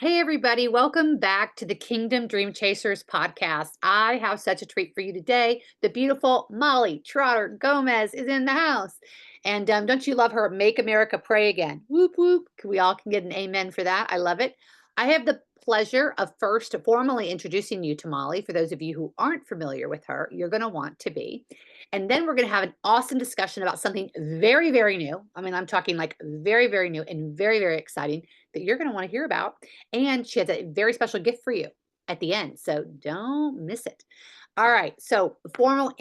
Hey, everybody, welcome back to the Kingdom Dream Chasers podcast. I have such a treat for you today. The beautiful Molly Trotter Gomez is in the house. And don't you love her? Make America Pray Again. Whoop, whoop. We all can get an amen for that. I love it. I have the pleasure of first formally introducing you to Molly. For those of you who aren't familiar with her, you're going to want to be. And then we're going to have an awesome discussion about something very, very new. I mean, I'm talking like very, very new and very, very exciting that you're going to want to hear about. And she has a very special gift for you at the end. So don't miss it. All right. So, formal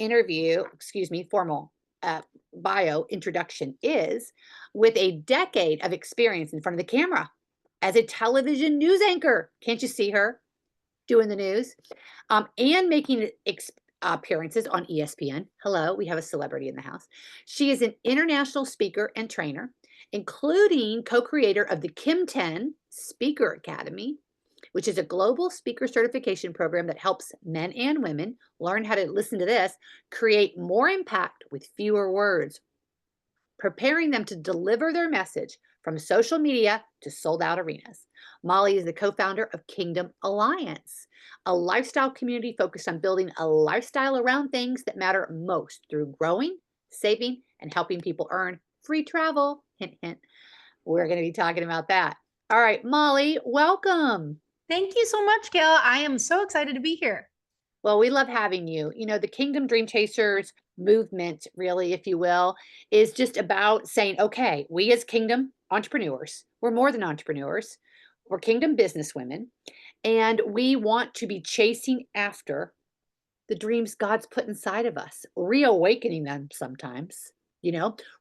bio introduction is with a decade of experience in front of the camera as a television news anchor. Can't you see her doing the news? And making appearances on ESPN. Hello, we have a celebrity in the house. She is an international speaker and trainer, including co creator of the Kim 10 Speaker Academy, which is a global speaker certification program that helps men and women learn how to listen to this, create more impact with fewer words, preparing them to deliver their message from social media to sold out arenas. Molly is the co founder of Kingdom Alliance, a lifestyle community focused on building a lifestyle around things that matter most through growing, saving, and helping people earn free travel. Hint, hint. We're going to be talking about that. All right, Molly, welcome. Thank you so much, Gail. I am so excited to be here. Well, we love having you. You know, the Kingdom Dream Chasers movement, really, if you will, is just about saying, okay, we as Kingdom entrepreneurs, we're more than entrepreneurs, we're Kingdom businesswomen, and we want to be chasing after the dreams God's put inside of us, reawakening them sometimes,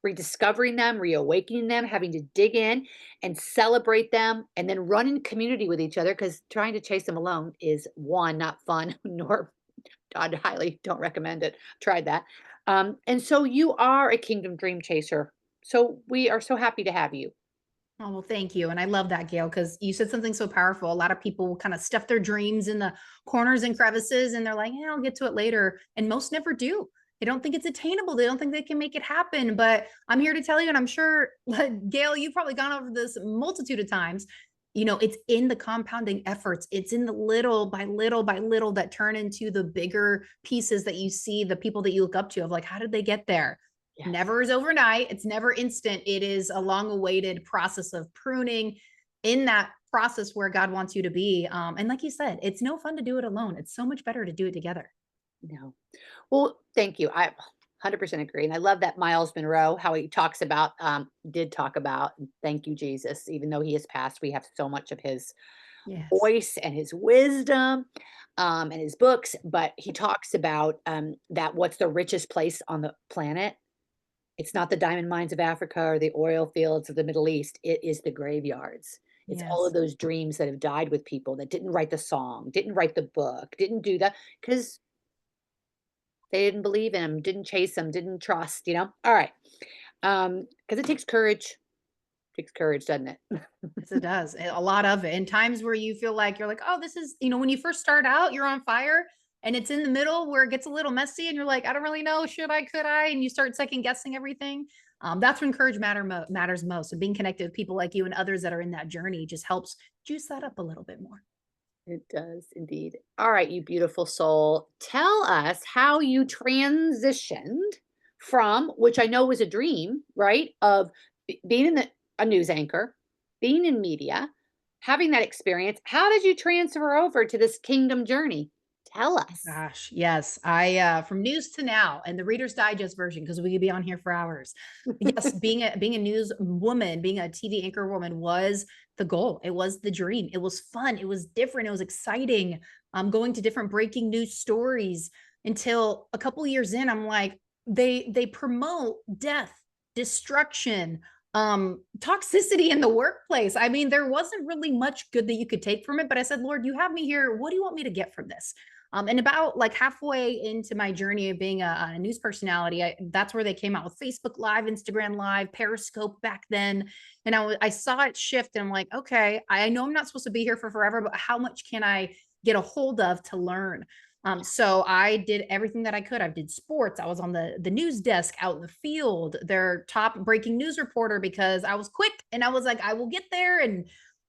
rediscovering them, reawakening them, having to dig in and celebrate them, and then run in community with each other because trying to chase them alone is one, not fun, nor I highly don't recommend it. Tried that. And so you are a Kingdom Dream Chaser. So we are so happy to have you. Oh, well, thank you. And I love that, Gail, because you said something so powerful. A lot of people kind of stuff their dreams in the corners and crevices, and they're like, yeah, I'll get to it later. And most never do. They don't think it's attainable. They don't think they can make it happen. But I'm here to tell you, and I'm sure, Gail, you've probably gone over this multitude of times. It's in the compounding efforts. It's in the little by little by little that turn into the bigger pieces that you see, the people that you look up to of like, how did they get there? Yes. Never is overnight. It's never instant. It is a long awaited process of pruning in that process where God wants you to be. And like you said, it's no fun to do it alone. It's so much better to do it together. No. Well, thank you. I 100% agree. And I love that Miles Monroe, how he talks about, did talk about, thank you, Jesus. Even though he has passed, we have so much of his Yes. voice and his wisdom and his books. But he talks about that what's the richest place on the planet? It's not the diamond mines of Africa or the oil fields of the Middle East. It is the graveyards. It's all of Yes. those dreams that have died with people that didn't write the song, didn't write the book, didn't do that because they didn't believe in him, didn't chase him, didn't trust. All right. Because it takes courage. Takes courage, doesn't it? Yes, it does. A lot of it. And times where you feel like you're like, oh, this is, when you first start out, you're on fire and it's in the middle where it gets a little messy and you're like, I don't really know. Should I, could I? And you start second guessing everything. That's when courage matters most. And being connected with people like you and others that are in that journey just helps juice that up a little bit more. It does indeed. All right, you beautiful soul. Tell us how you transitioned from, which I know was a dream, right? Of being a news anchor, being in media, having that experience. How did you transfer over to this kingdom journey? Tell us. Gosh, yes. I from news to now and the Reader's Digest version because we could be on here for hours. Yes, being a news woman, being a TV anchor woman was the goal. It was the dream. It was fun. It was different. It was exciting. Going to different breaking news stories until a couple years in, I'm like, they promote death, destruction, toxicity in the workplace. I mean, there wasn't really much good that you could take from it, but I said, Lord, you have me here. What do you want me to get from this? And about like halfway into my journey of being a news personality, that's where they came out with Facebook Live, Instagram Live, Periscope back then. And I saw it shift and I'm like, okay, I know I'm not supposed to be here for forever, but how much can I get a hold of to learn? So I did everything that I could. I did sports. I was on the news desk out in the field, their top breaking news reporter because I was quick and I was like, I will get there. And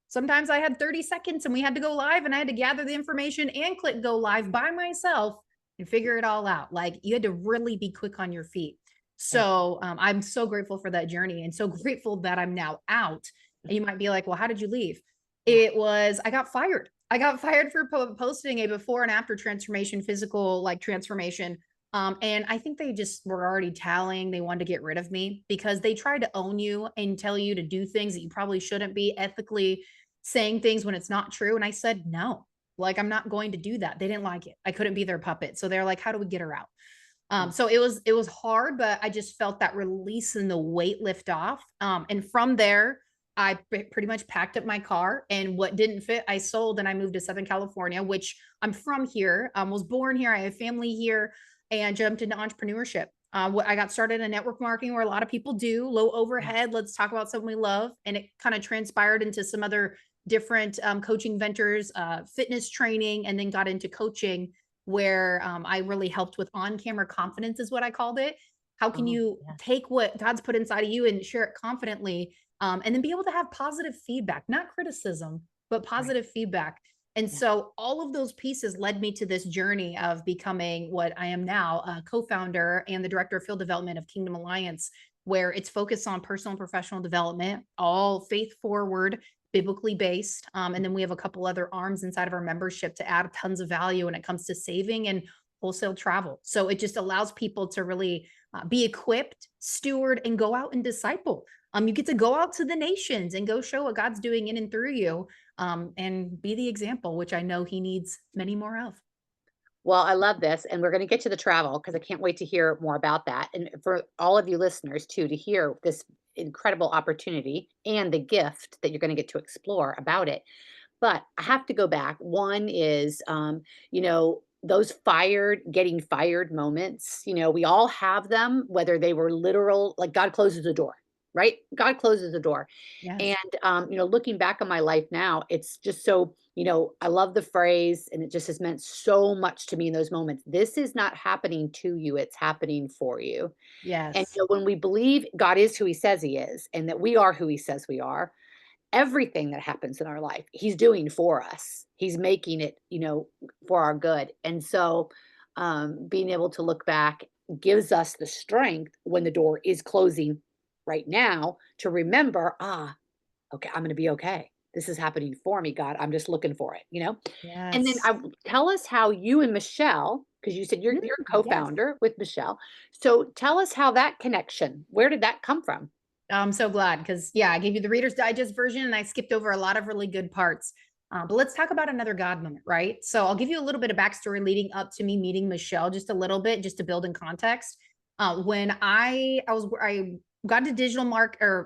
Sometimes I had 30 seconds and we had to go live and I had to gather the information and click go live by myself and figure it all out. Like you had to really be quick on your feet. Yeah. So I'm so grateful for that journey and so grateful that I'm now out. And you might be like, well, how did you leave? Yeah. It was, I got fired. I got fired for posting a before and after transformation, physical like transformation. And I think they just were already tallying. They wanted to get rid of me because they tried to own you and tell you to do things that you probably shouldn't be ethically saying things when it's not true. And I said, no, like, I'm not going to do that. They didn't like it. I couldn't be their puppet. So they're like, how do we get her out? So it was hard, but I just felt that release and the weight lift off. And from there, I pretty much packed up my car and what didn't fit, I sold and I moved to Southern California, which I'm from here, was born here. I have family here and jumped into entrepreneurship. I got started in network marketing where a lot of people do low Yeah. overhead. Let's talk about something we love. And it kind of transpired into some other different coaching ventures, fitness training, and then got into coaching where I really helped with on camera confidence, is what I called it. How can Oh, you yeah. take what God's put inside of you and share it confidently? And then be able to have positive feedback, not criticism, but Right. positive feedback. And Yeah. so all of those pieces led me to this journey of becoming what I am now, a co-founder and the director of field development of Kingdom Alliance, where it's focused on personal and professional development, all faith forward, biblically based. And then we have a couple other arms inside of our membership to add tons of value when it comes to saving and wholesale travel. So it just allows people to really be equipped, steward, and go out and disciple. You get to go out to the nations and go show what God's doing in and through you, and be the example, which I know He needs many more of. Well, I love this, and we're gonna get to the travel because I can't wait to hear more about that, and for all of you listeners too, to hear this incredible opportunity and the gift that you're gonna get to explore about it. But I have to go back. One is, those getting fired moments, we all have them, whether they were literal, like God closes the door, right? God closes the door. And, Yes. looking back on my life now, it's just so, I love the phrase and it just has meant so much to me in those moments. This is not happening to you, it's happening for you. And, Yes. when we believe God is who he says he is and that we are who he says we are, everything that happens in our life, he's doing for us. He's making it, for our good. And so, being able to look back gives us the strength when the door is closing right now to remember, okay, I'm going to be okay. This is happening for me, God. I'm just looking for it. And then Yes. tell us how you and Michelle, because you said you're a Yes. co-founder with Michelle. So tell us how that connection, where did that come from? I'm so glad because, yeah, I gave you the Reader's Digest version and I skipped over a lot of really good parts. But let's talk about another God moment, right? So I'll give you a little bit of backstory leading up to me meeting Michelle, just a little bit, just to build in context. When I got into digital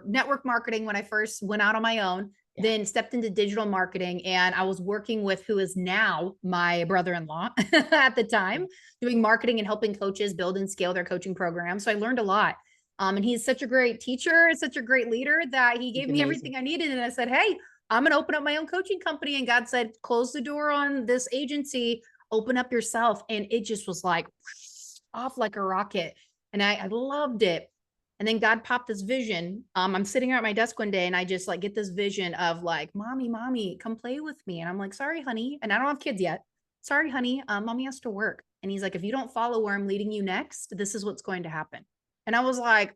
network marketing when I first went out on my own, Yeah. then stepped into digital marketing, and I was working with who is now my brother-in-law at the time, doing marketing and helping coaches build and scale their coaching program. So I learned a lot. And he's such a great teacher, such a great leader that he He's gave me amazing. everything I needed. And I said, hey, I'm going to open up my own coaching company. And God said, close the door on this agency, open up yourself. And it just was like off like a rocket. And I loved it. And then God popped this vision. I'm sitting here at my desk one day and I just like get this vision of like, mommy, come play with me. And I'm like, sorry, honey. And I don't have kids yet. Sorry, honey. Mommy has to work. And he's like, if you don't follow where I'm leading you next, this is what's going to happen. And I was like,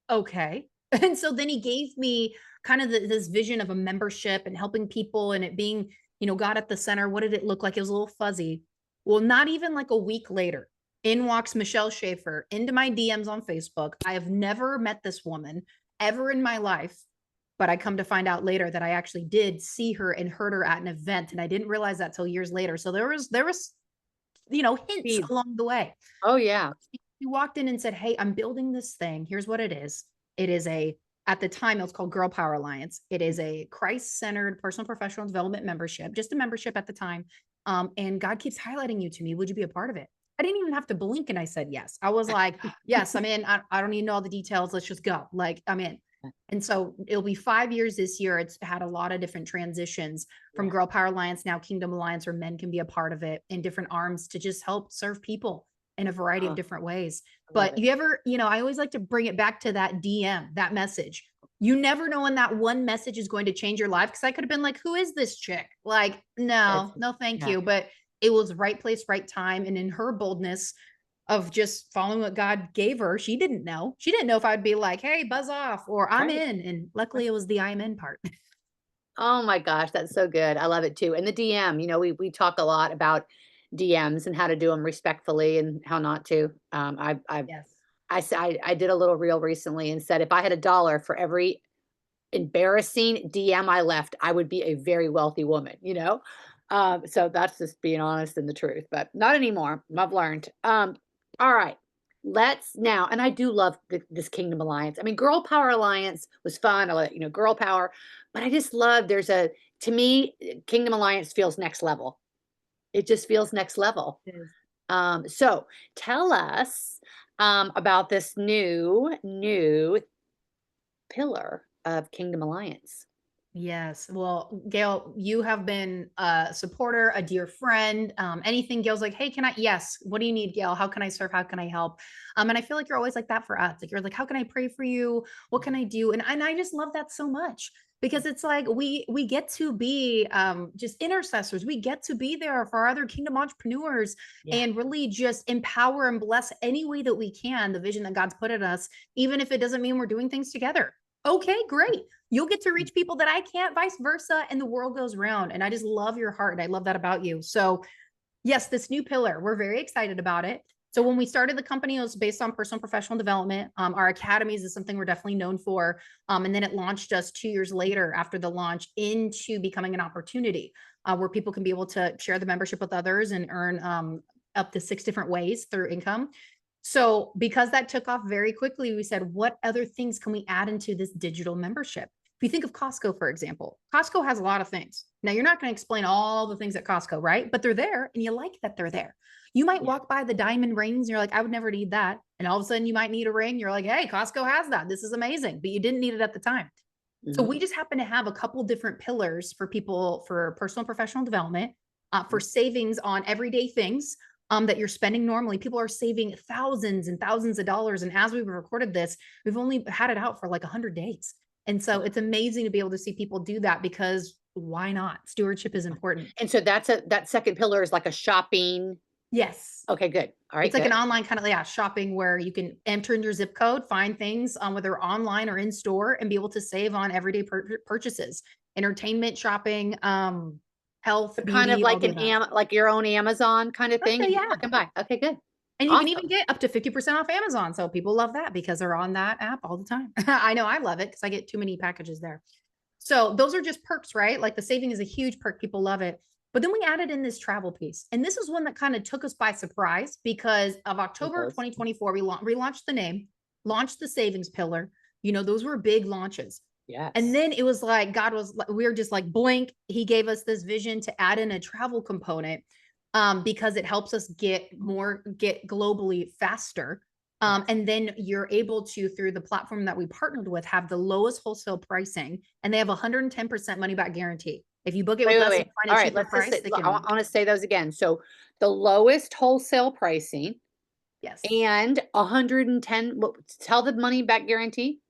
okay. And so then he gave me kind of this vision of a membership and helping people and it being, God at the center. What did it look like? It was a little fuzzy. Well, not even like a week later, in walks Michelle Schaefer into my DMs on Facebook. I have never met this woman ever in my life, but I come to find out later that I actually did see her and heard her at an event, and I didn't realize that till years later. So there was hints Seeds. along the way. Oh, yeah. He walked in and said, hey, I'm building this thing. Here's what it is. It is at the time, it was called Girl Power Alliance. It is a Christ centered personal professional development membership, just a membership at the time. And God keeps highlighting you to me. Would you be a part of it? I didn't even have to blink. And I said, yes. I was like, yes, I'm in. I don't even know all the details. Let's just go. Like, I'm in. And so it'll be 5 years this year. It's had a lot of different transitions from Yeah. Girl Power Alliance, now Kingdom Alliance, where men can be a part of it in different arms to just help serve people in a variety of Oh, different ways. I love But it. you ever, I always like to bring it back to that DM, that message. You never know when that one message is going to change your life. Cause I could have been like, who is this chick? Like, It's no, no, thank yeah, you. But it was right place, right time. And in her boldness of just following what God gave her, she didn't know. She didn't know if I'd be like, hey, buzz off or I'm right, in. And right. luckily it was the I'm in part. Oh my gosh, that's so good. I love it too. And the DM, we talk a lot about DMs and how to do them respectfully and how not to. Yes. I did a little reel recently and said if I had $1 for every embarrassing DM I left, I would be a very wealthy woman, you know? So that's just being honest and the truth, but not anymore. I've learned. All right. Let's now, and I do love this Kingdom Alliance. I mean, Girl Power Alliance was fun. I like, Girl Power, but I just love to me, Kingdom Alliance feels next level. It just feels next level. It is. So tell us about this new pillar of Kingdom Alliance. Yes. Well, Gail, you have been a supporter, a dear friend. Anything Gail's like, hey, can I? Yes. What do you need, Gail? How can I serve? How can I help? And I feel like you're always like that for us. Like you're like, how can I pray for you? What can I do? And I just love that so much because it's like we get to be just intercessors. We get to be there for our other kingdom entrepreneurs Yeah. and really just empower and bless any way that we can the vision that God's put in us, even if it doesn't mean we're doing things together. Okay, great. You'll get to reach people that I can't, vice versa, and the world goes round. And I just love your heart. And I love that about you. So, yes, this new pillar, we're very excited about it. So, when we started the company, it was based on personal and professional development. Our academies is something we're definitely known for. And then it launched us 2 years later after the launch into becoming an opportunity where people can be able to share the membership with others and earn up to 6 different ways through income. So, because that took off very quickly, we said, what other things can we add into this digital membership? If you think of Costco, for example, Costco has a lot of things. Now, you're not going to explain all the things at Costco, right? But they're there and you like that they're there. You might Yeah. walk by the diamond rings and you're like, I would never need that. And all of a sudden, you might need a ring. You're like, hey, Costco has that. This is amazing. But you didn't need it at the time. So, Mhm. we just happen to have a couple different pillars for people for personal and professional development, for Mhm. savings on everyday things that you're spending normally. People are saving thousands and thousands of dollars. And as we've recorded this, we've only had it out for like 100 days. And so it's amazing to be able to see people do that because why not? Stewardship is important. And so that second pillar is like a shopping. Yes. Okay, good. All right, It's like an good. online kind of, yeah, shopping where you can enter in your zip code, find things whether online or in store, and be able to save on everyday purchases, entertainment, shopping, health, So kind of beauty, all like of that. like your own Amazon kind of thing, Okay, and you yeah. click and buy. Okay, good. And you can even Awesome. get up to 50% off Amazon. So people love that because they're on that app all the time. I know I love it because I get too many packages there. So those are just perks, right? Like the saving is a huge perk. People love it. But then we added in this travel piece. And this is one that kind of took us by surprise because of It October of does. 2024, we relaunched the name, launched the savings pillar. Those were big launches. And Yes. then it was like, God was, we were just like, blink. He gave us this vision to add in a travel component because it helps us get globally faster. Yes. And then you're able to, through the platform that we partnered with, have the lowest wholesale pricing, and they have 110% money back guarantee. If you book it Wait, with wait, us and wait. find All a right, cheaper let's just say price, they I can. wanna say those again. So, the lowest wholesale pricing Yes. and 110 what tell the money back guarantee?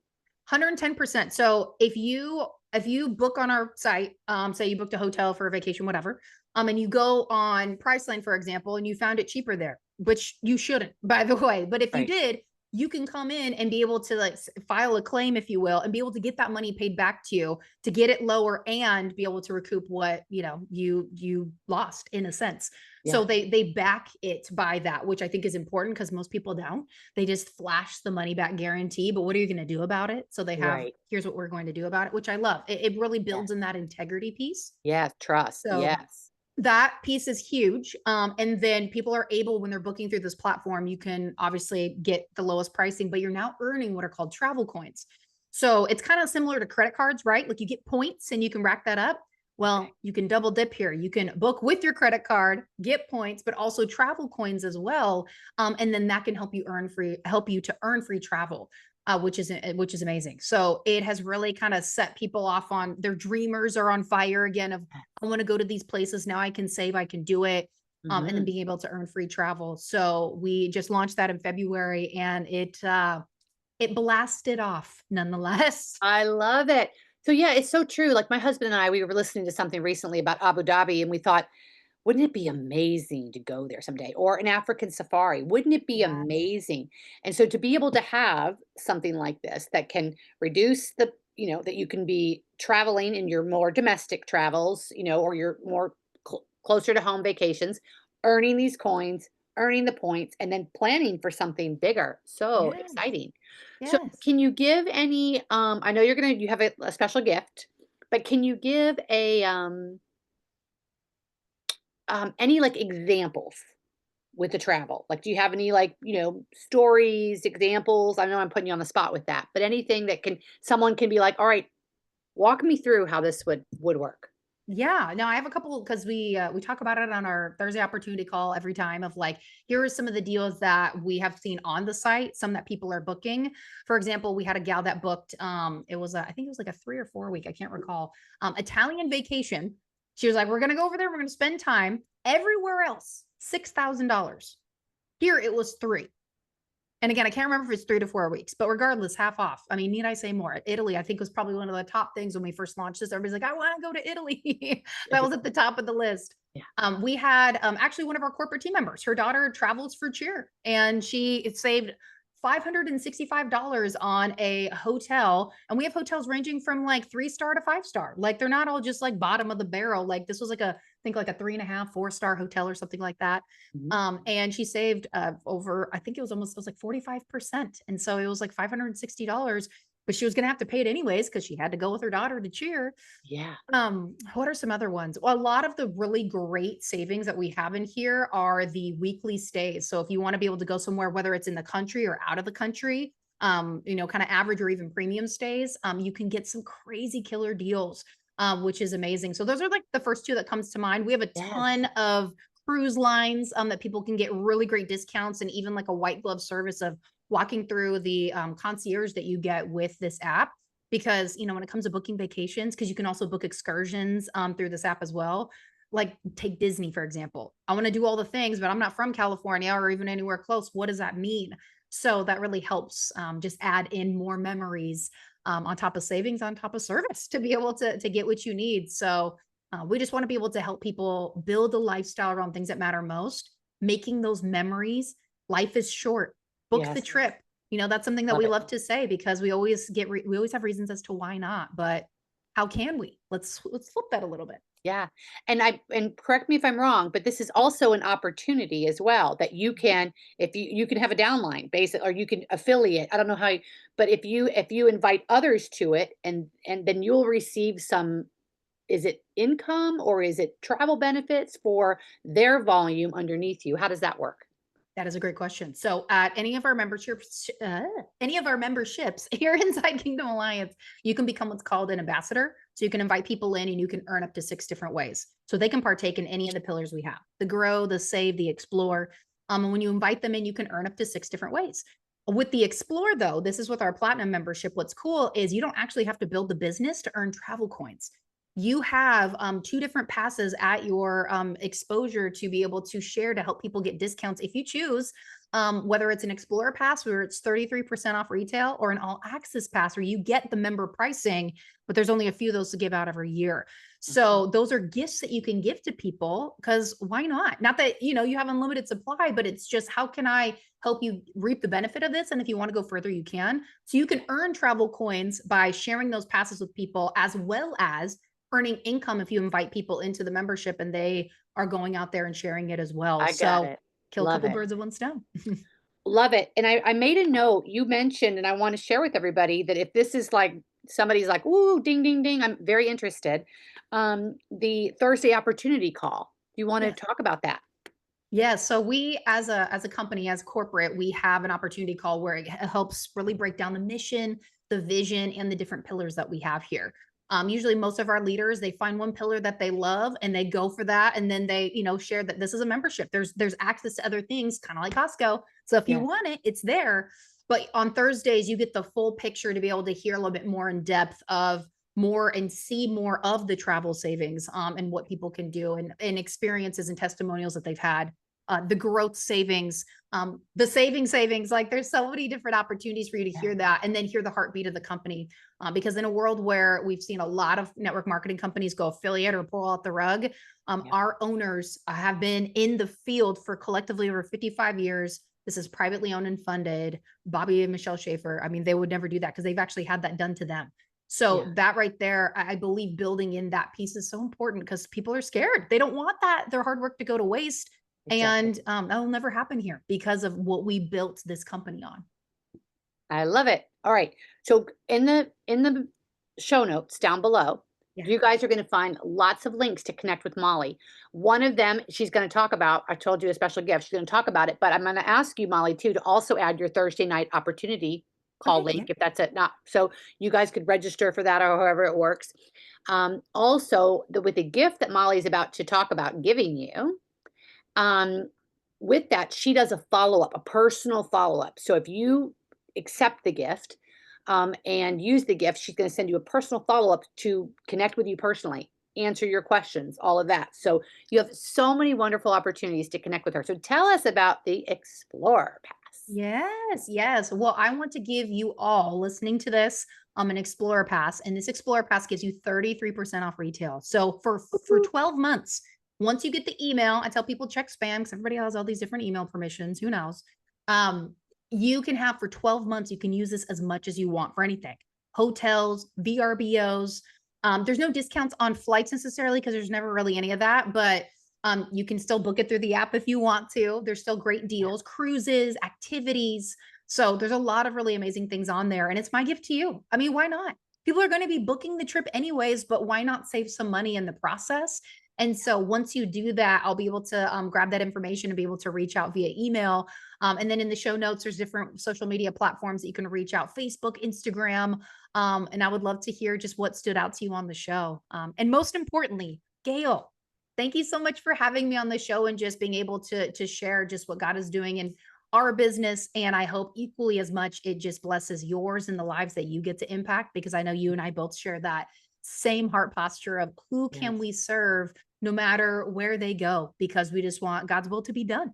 110%. So if you book on our site, say you booked a hotel for a vacation, whatever, and you go on Priceline, for example, and you found it cheaper there, which you shouldn't, by the way. But if you Right. did, you can come in and be able to like file a claim, if you will, and be able to get that money paid back to you to get it lower and be able to recoup what you lost in a sense. So Yeah. they back it by that, which I think is important because most people don't. They just flash the money back guarantee, but what are you going to do about it? So they have, Right. here's what we're going to do about it, which I love. It really Yeah. builds in that integrity piece. Yes, trust. So Yes. that piece is huge. And then people are able, when they're booking through this platform, you can obviously get the lowest pricing, but you're now earning what are called travel coins. So it's kind of similar to credit cards, right? Like you get points and you can rack that up. Okay. Well, you can double dip here. You can book with your credit card, get points, but also travel coins as well. And then that can help you to earn free travel. Which is amazing. So it has really kind of set people off on their dreamers are on fire again of I want to go to these places. Now I can save, I can do it. And then Mhm. being able to earn free travel. So we just launched that in February and it blasted off nonetheless. I love it. So yeah, it's so true. Like my husband and I, we were listening to something recently about Abu Dhabi, and we thought, wouldn't it be amazing to go there someday? Or an African safari? Wouldn't it be Yeah. amazing? And so to be able to have something like this that can reduce the, that you can be traveling in your more domestic travels, or your more closer to home vacations, earning these coins, earning the points, and then planning for something bigger. So Yes. exciting. So Yes. can you give any, I know you have a special gift, but can you give any, like, examples with the travel? Like, do you have any, like, stories, examples? I know I'm putting you on the spot with that, but anything that someone can be like, "All right, walk me through how this would work." Yeah, no, I have a couple because we talk about it on our Thursday opportunity call every time of like, here are some of the deals that we have seen on the site, some that people are booking. For example, we had a gal that booked it was I think it was like a 3 or 4 week, I can't recall, Italian vacation. She was like, we're gonna go over there, we're gonna spend time. Everywhere else, $6,000. Here it was three. And again, I can't remember if it's 3 to 4 weeks, but regardless, half off. I mean, need I say more? Italy, I think, was probably one of the top things when we first launched this. Everybody's like, I want to go to Italy. That was at the top of the list. Yeah. We had actually one of our corporate team members, her daughter travels for cheer, and she saved $565 on a hotel. And we have hotels ranging from like 3 star to 5 star. Like they're not all just like bottom of the barrel. Like this was like I think like a 3.5, 4 star hotel or something like that. Mhm. And she saved over, I think it was like 45%. And so it was like $560, but she was going to have to pay it anyways because she had to go with her daughter to cheer. Yeah. What are some other ones? Well, a lot of the really great savings that we have in here are the weekly stays. So if you want to be able to go somewhere, whether it's in the country or out of the country, kind of average or even premium stays, you can get some crazy killer deals, which is amazing. So those are like the first two that comes to mind. We have a Yes. ton of cruise lines that people can get really great discounts and even like a white glove service of walking through the concierge that you get with this app because when it comes to booking vacations because you can also book excursions through this app as well, like take Disney for example. I want to do all the things but I'm not from California or even anywhere close. What does that mean? So that really helps just add in more memories on top of savings on top of service to be able to get what you need. So we just want to be able to help people build a lifestyle around things that matter most, making those memories. Life is short. Book the Yes. trip. That's something that Love we it. love to say because we always have reasons as to why not, but how can we? Let's flip that a little bit. Yeah. And correct me if I'm wrong, but this is also an opportunity as well that you can, if you can have a downline basic, or you can affiliate. I don't know how, but if you invite others to it, and then you'll receive some, is it income or is it travel benefits for their volume underneath you? How does that work? That is a great question. So, at any of our memberships here inside Kingdom Alliance, you can become what's called an ambassador. So you can invite people in, and you can earn up to 6 different ways. So they can partake in any of the pillars we have: the grow, the save, the explore. And when you invite them in, you can earn up to 6 different ways. With the explore, though, this is with our platinum membership. What's cool is you don't actually have to build the business to earn travel coins. You have 2 different passes at your exposure to be able to share to help people get discounts if you choose, whether it's an Explorer pass where it's 33% off retail or an all access pass where you get the member pricing, but there's only a few of those to give out every year. Okay. So those are gifts that you can give to people because why not? Not that, you have unlimited supply, but it's just how can I help you reap the benefit of this? And if you want to go further, you can. So you can earn travel coins by sharing those passes with people as well as earning income if you invite people into the membership and they are going out there and sharing it as well. I got So it. kill a Love couple it. birds with one stone. Love it. And I made a note. You mentioned, and I want to share with everybody that if this is like somebody's like, ooh, ding, ding, ding, I'm very interested. The Thursday opportunity call. You want to Yes. talk about that? Yeah, so we as a company, as corporate, we have an opportunity call where it helps really break down the mission, the vision, and the different pillars that we have here. Usually most of our leaders, they find one pillar that they love and they go for that. And then they, share that this is a membership. There's access to other things, kind of like Costco. So if you Yes. want it, it's there. But on Thursdays, you get the full picture to be able to hear a little bit more in depth of more and see more of the travel savings and what people can do and experiences and testimonials that they've had the growth savings, the savings. Like there's so many different opportunities for you to Yeah. hear that and then hear the heartbeat of the company. Because in a world where we've seen a lot of network marketing companies go affiliate or pull out the rug, Yeah. our owners have been in the field for collectively over 55 years. This is privately owned and funded. Bobby and Michelle Schaefer, I mean, they would never do that because they've actually had that done to them. Yeah. So that right there, I believe building in that piece is so important because people are scared. They don't want that their hard work to go to waste. Exactly. And that will never happen here because of what we built this company on. I love it. All right. So in the show notes down below, Yeah. you guys are going to find lots of links to connect with Molly. One of them she's going to talk about. I told you a special gift. She's going to talk about it, but I'm going to ask you, Molly, too, to also add your Thursday night opportunity call Okay. Yeah. link if that's it. Not so you guys could register for that or however it works. Also, with the gift that Molly's about to talk about giving you, um, with that, she does a follow-up, a personal follow-up. So if you accept the gift, and use the gift, she's gonna send you a personal follow-up to connect with you personally, answer your questions, all of that. So you have so many wonderful opportunities to connect with her. So tell us about the Explorer Pass. Yes, yes. Well, I want to give you all listening to this an Explorer Pass, and this Explorer Pass gives you 33% off retail. So for Woo-hoo. 12 months, once you get the email, I tell people check spam because everybody has all these different email permissions. Who knows? Um, you can have for 12 months, you can use this as much as you want for anything. Hotels, VRBOs. There's no discounts on flights necessarily because there's never really any of that, but you can still book it through the app if you want to. There's still great Yeah, deals, cruises, activities. So there's a lot of really amazing things on there. And it's my gift to you. I mean, why not? People are going to be booking the trip anyways, but why not save some money in the process? And so once you do that, I'll be able to grab that information and be able to reach out via email. And then in the show notes, there's different social media platforms that you can reach out: Facebook, Instagram. And I would love to hear just what stood out to you on the show. And most importantly, Gail, thank you so much for having me on the show and just being able to share just what God is doing in our business. And I hope equally as much it just blesses yours and the lives that you get to impact, because I know you and I both share that same heart posture of who can yes. we serve no matter where they go, because we just want God's will to be done.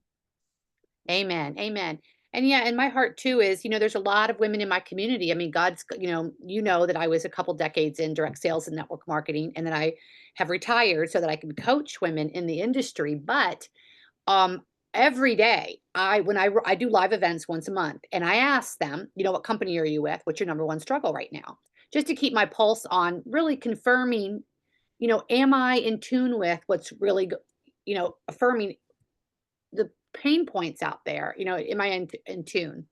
Amen, amen. And yeah, and my heart too is, there's a lot of women in my community. I mean, you know that I was a couple decades in direct sales and network marketing, and then I have retired so that I can coach women in the industry. But um, every day, I do live events once a month, and I ask them, what company are you with? What's your number one struggle right now? Just to keep my pulse on, really confirming, am I in tune with what's really, affirming the pain points out there, am I in tune?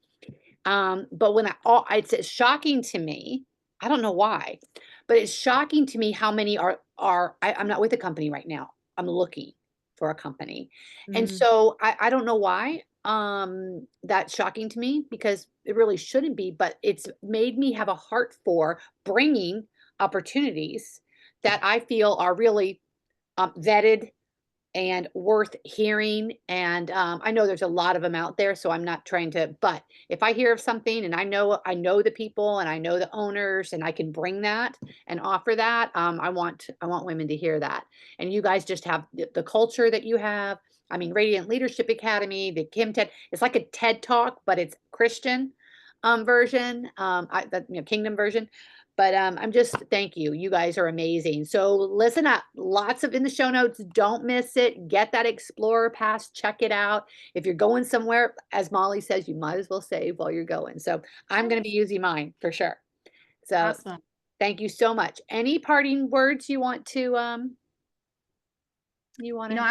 But it's shocking to me. I don't know why, but it's shocking to me how many I'm not with a company right now. I'm looking for a company. And Mm, so I don't know why that's shocking to me because it really shouldn't be, but it's made me have a heart for bringing opportunities that I feel are really vetted and worth hearing. And I know there's a lot of them out there, so I'm not trying to. But if I hear of something and I know the people and I know the owners and I can bring that and offer that, I want women to hear that. And you guys just have the culture that you have. I mean, Radiant Leadership Academy, the Kim TED. It's like a TED Talk, but it's Christian version, Kingdom version. But I'm just thank you. You guys are amazing. So listen up. Lots of in the show notes. Don't miss it. Get that Explorer Pass. Check it out. If you're going somewhere, as Molly says, you might as well save while you're going. So I'm going to be yes. using mine for sure. So Awesome. thank you so much. Any parting words you want to? I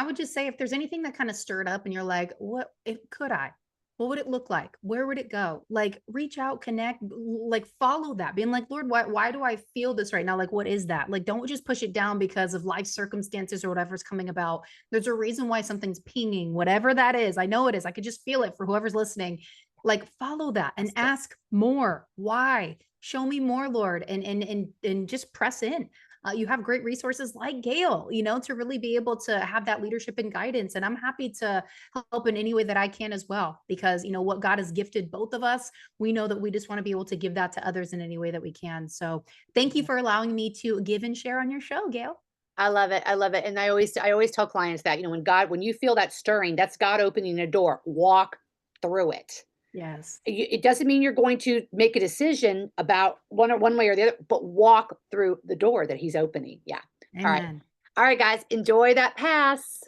would just say if there's anything that kind of stirred up and you're like, what if could I? What would it look like? Where would it go? Like reach out, connect, like follow that, being like, Lord, why do I feel this right now? Like, what is that? Like, don't just push it down because of life circumstances or whatever's coming about. There's a reason why something's pinging, whatever that is. I know it is. I could just feel it for whoever's listening. Like follow that and Ask it. ask more. Why? Show me more, Lord, and just press in. You have great resources like Gail, to really be able to have that leadership and guidance. And I'm happy to help in any way that I can as well, because, what God has gifted both of us, we know that we just want to be able to give that to others in any way that we can. So thank you for allowing me to give and share on your show, Gail. I love it. I love it. And I always tell clients that, when you feel that stirring, that's God opening a door. Walk through it. Yes. It doesn't mean you're going to make a decision about one way or the other, but walk through the door that he's opening. Yeah. All right. Amen. All right, guys, enjoy that pass.